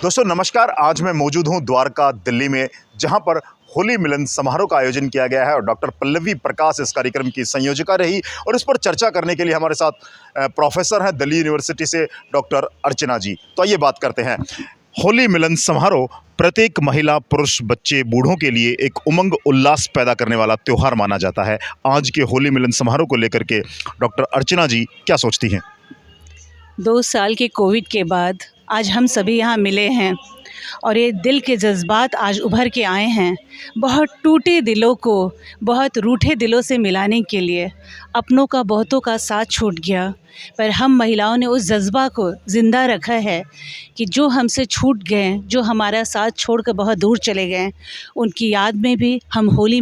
दोस्तों नमस्कार। आज मैं मौजूद हूं द्वारका दिल्ली में, जहां पर होली मिलन समारोह का आयोजन किया गया है और डॉक्टर पल्लवी प्रकाश इस कार्यक्रम की संयोजिका रही। और इस पर चर्चा करने के लिए हमारे साथ प्रोफेसर हैं दिल्ली यूनिवर्सिटी से डॉक्टर अर्चना जी। तो आइए बात करते हैं। होली मिलन समारोह प्रत्येक महिला, पुरुष, बच्चे, बूढ़ों के लिए एक उमंग उल्लास पैदा करने वाला त्यौहार माना जाता है। आज के होली मिलन समारोह को लेकर के डॉक्टर अर्चना जी क्या सोचती हैं? 2 साल के कोविड के बाद आज हम सभी यहाँ मिले हैं और ये दिल के जज्बात आज उभर के आए हैं। बहुत टूटे दिलों को, बहुत रूठे दिलों से मिलाने के लिए। अपनों का बहुतों का साथ छूट गया, पर हम महिलाओं ने उस जज्बा को ज़िंदा रखा है कि जो हमसे छूट गए, जो हमारा साथ छोड़कर बहुत दूर चले गए, उनकी याद में भी हम होली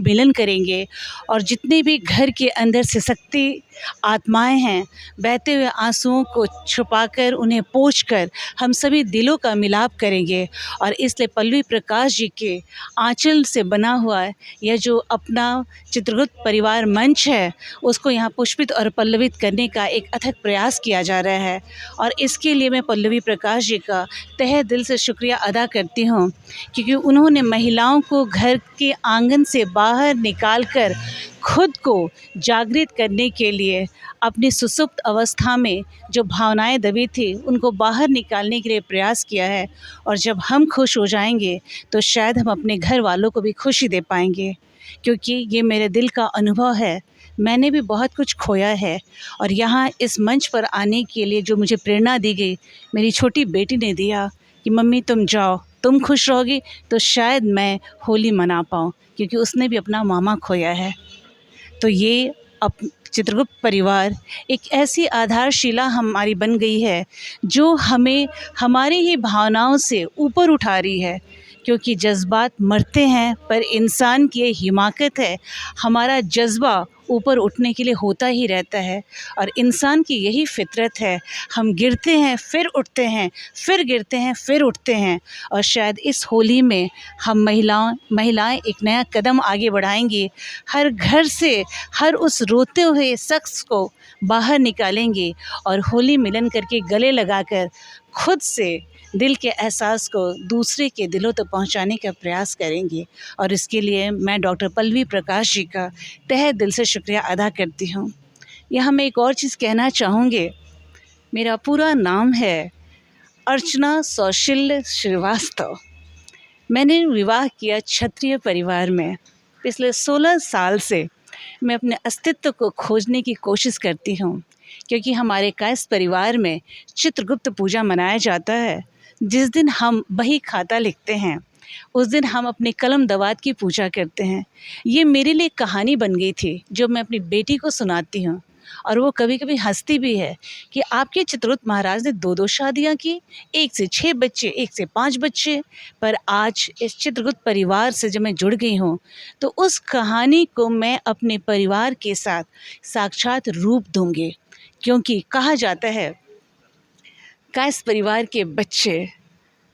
मिलन करेंगे। और जितने भी घर के अंदर सिसकती आत्माएं हैं, बहते हुए आंसुओं को छुपाकर, उन्हें पोंछकर हम सभी दिलों का मिलाप करेंगे। और इसलिए पल्लवी प्रकाश जी के आंचल से बना हुआ यह जो अपना चित्रगुप्त परिवार मंच है, उसको यहाँ पुष्पित और पल्लवित करने का एक अथक प्रयास किया जा रहा है। और इसके लिए मैं पल्लवी प्रकाश जी का तहे दिल से शुक्रिया अदा करती हूँ, क्योंकि उन्होंने महिलाओं को घर के आंगन से बाहर निकालकर खुद को जागृत करने के लिए अपनी सुसुप्त अवस्था में जो भावनाएं दबी थी, उनको बाहर निकालने के लिए प्रयास किया है। और जब हम खुश हो जाएंगे तो शायद हम अपने घर वालों को भी खुशी दे पाएंगे, क्योंकि ये मेरे दिल का अनुभव है। मैंने भी बहुत कुछ खोया है और यहाँ इस मंच पर आने के लिए जो मुझे प्रेरणा दी गई, मेरी छोटी बेटी ने दिया कि मम्मी तुम जाओ, तुम खुश रहोगी तो शायद मैं होली मना पाऊँ, क्योंकि उसने भी अपना मामा खोया है। तो ये चित्रगुप्त परिवार एक ऐसी आधारशिला हमारी बन गई है जो हमें हमारी ही भावनाओं से ऊपर उठा रही है। क्योंकि जज्बात मरते हैं, पर इंसान की ये हिमाकत है, हमारा जज्बा ऊपर उठने के लिए होता ही रहता है। और इंसान की यही फितरत है, हम गिरते हैं फिर उठते हैं, फिर गिरते हैं फिर उठते हैं। और शायद इस होली में हम महिलाएं एक नया कदम आगे बढ़ाएंगी। हर घर से हर उस रोते हुए शख्स को बाहर निकालेंगे और होली मिलन करके गले लगाकर खुद से दिल के एहसास को दूसरे के दिलों तक पहुंचाने का प्रयास करेंगे। और इसके लिए मैं डॉक्टर पल्लवी प्रकाश जी का तहे दिल से शुक्रिया अदा करती हूं। यहाँ मैं एक और चीज़ कहना चाहूँगी। मेरा पूरा नाम है अर्चना सौशील्य श्रीवास्तव। मैंने विवाह किया क्षत्रिय परिवार में। पिछले 16 साल से मैं अपने अस्तित्व को खोजने की कोशिश करती हूँ, क्योंकि हमारे कायस्थ परिवार में चित्रगुप्त पूजा मनाया जाता है। जिस दिन हम बही खाता लिखते हैं, उस दिन हम अपने कलम दवात की पूजा करते हैं। ये मेरे लिए कहानी बन गई थी जो मैं अपनी बेटी को सुनाती हूँ, और वो कभी कभी हंसती भी है कि आपके चित्रगुप्त महाराज ने 2-2 शादियाँ की, 1 से 6 बच्चे, 1 से 5 बच्चे। पर आज इस चित्रगुप्त परिवार से जब मैं जुड़ गई हूँ, तो उस कहानी को मैं अपने परिवार के साथ साक्षात रूप दूँगी। क्योंकि कहा जाता है, कायस्थ परिवार के बच्चे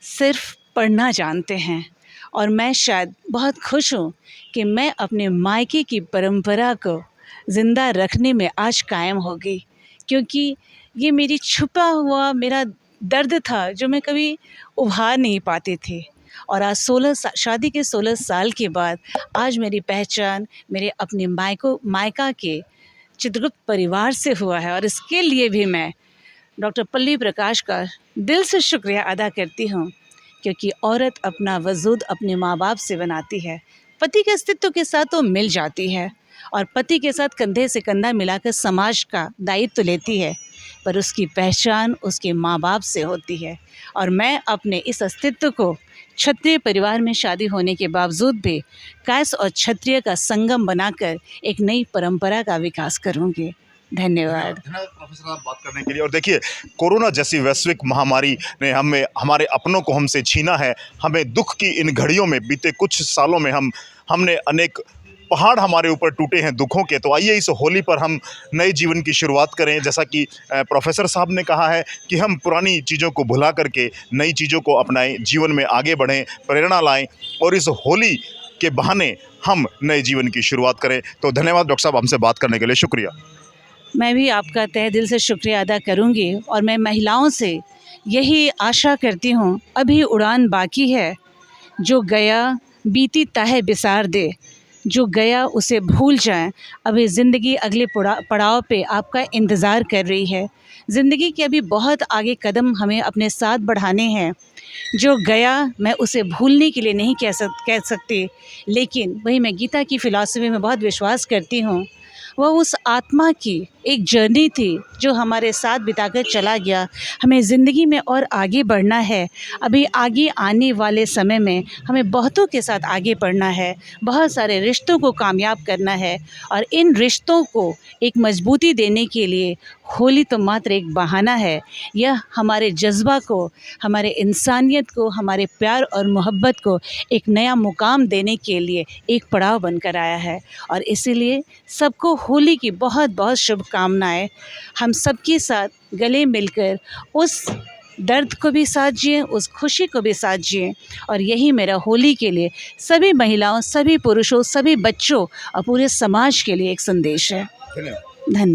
सिर्फ पढ़ना जानते हैं। और मैं शायद बहुत खुश हूँ कि मैं अपने मायके की परंपरा को ज़िंदा रखने में आज कायम हो गई, क्योंकि ये मेरी छुपा हुआ मेरा दर्द था जो मैं कभी उभार नहीं पाती थी। और आज शादी के 16 साल के बाद आज मेरी पहचान मेरे अपने मायका के चित्रगुप्त परिवार से हुआ है। और इसके लिए भी मैं डॉक्टर पल्लवी प्रकाश का दिल से शुक्रिया अदा करती हूँ, क्योंकि औरत अपना वजूद अपने माँ बाप से बनाती है। पति के अस्तित्व के साथ तो मिल जाती है और पति के साथ कंधे से कंधा मिलाकर समाज का दायित्व लेती है, पर उसकी पहचान उसके माँ बाप से होती है। और मैं अपने इस अस्तित्व को क्षत्रिय परिवार में शादी होने के बावजूद भी कायस्थ और क्षत्रिय का संगम बनाकर एक नई परंपरा का विकास करूँगी। धन्यवाद प्रोफेसर आप बात करने के लिए। और देखिए, कोरोना जैसी वैश्विक महामारी ने हमारे अपनों को हमसे छीना है। हमें दुख की इन घड़ियों में बीते कुछ सालों में हमने अनेक पहाड़ हमारे ऊपर टूटे हैं दुखों के। तो आइए इस होली पर हम नए जीवन की शुरुआत करें। जैसा कि प्रोफेसर साहब ने कहा है कि हम पुरानी चीज़ों को भुला करके नई चीज़ों को अपनाएं, जीवन में आगे बढ़ें, प्रेरणा लाएं और इस होली के बहाने हम नए जीवन की शुरुआत करें। तो धन्यवाद डॉक्टर साहब, हमसे बात करने के लिए शुक्रिया। मैं भी आपका तहे दिल से शुक्रिया अदा करूंगी। और मैं महिलाओं से यही आशा करती हूँ, अभी उड़ान बाकी है, जो गया बीती ताहे बिसार दे, जो गया उसे भूल जाएं। अभी ज़िंदगी अगले पड़ाव पे आपका इंतज़ार कर रही है। ज़िंदगी के अभी बहुत आगे कदम हमें अपने साथ बढ़ाने हैं। जो गया मैं उसे भूलने के लिए नहीं कह सकती, लेकिन वही मैं गीता की फ़िलॉसफ़ी में बहुत विश्वास करती हूँ। वह उस आत्मा की एक जर्नी थी जो हमारे साथ बिताकर चला गया। हमें ज़िंदगी में और आगे बढ़ना है। अभी आगे आने वाले समय में हमें बहुतों के साथ आगे बढ़ना है, बहुत सारे रिश्तों को कामयाब करना है, और इन रिश्तों को एक मजबूती देने के लिए होली तो मात्र एक बहाना है। यह हमारे जज्बा को, हमारे इंसानियत को, हमारे प्यार और मोहब्बत को एक नया मुकाम देने के लिए एक पड़ाव बनकर आया है। और इसीलिए सबको होली की बहुत बहुत शुभकामनाएं। हम सबके साथ गले मिलकर उस दर्द को भी साथ जिएं, उस खुशी को भी साथ जिएं। और यही मेरा होली के लिए सभी महिलाओं, सभी पुरुषों, सभी बच्चों और पूरे समाज के लिए एक संदेश है। धन्यवाद। धन्यवाद।